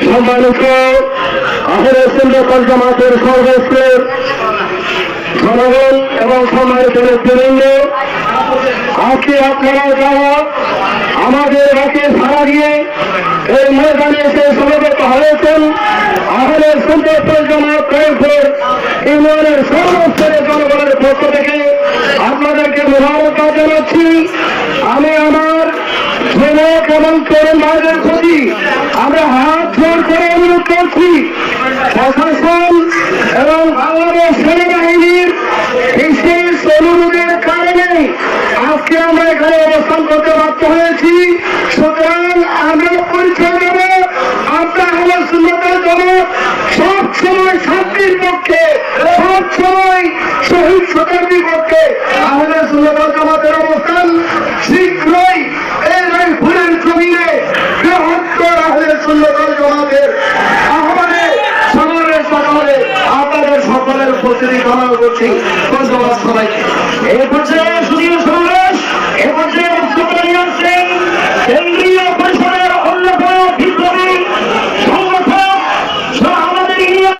সম্মানিত আহলে সুন্নাত ওয়াল জামাতের সর্বস্তর জনগণ এবং সম্মানিত নেতৃবৃন্দ, আজকে আপনারা যারা আমাদের রাতে সারা দিয়ে এই ময়দানে এসে সমবেত হয়েছেন, আহলে সুন্নাত ওয়াল জামাত কয়েকজন ইউনিয়নের সর্বস্তরের জনগণের পক্ষ থেকে আপনাদেরকে মোবারকবাদ জানাচ্ছি। আমি আমার যুবক এবং তরুণ ভাইদের প্রতি আমরা হাত জোর করে অনুরোধ করছি, প্রশাসন এবং বাংলাদেশ সেনাবাহিনীর বিশেষ অনুরোধের কারণে আজকে আমরা এখানে অবস্থান করতে বাধ্য হয়েছি। সুতরাং আমরা পরিচয় দেব, আমরা আহলে সুন্নাতের জামাত সব সময় শান্তির পক্ষে, সব সময় শহীদ শতাব্দীর পক্ষে। আহলে সুন্নাত জামাতের অবস্থান শীঘ্রই এই ফুলের জমিনে বৃহত্তর আহলে সুন্নাত জামাতের আহ্বানে সমাবেশ সকালে আপনাদের সকলের উপস্থিতি কামনা করছি। ধন্যবাদ সবাইকে। এই পর্যায়ে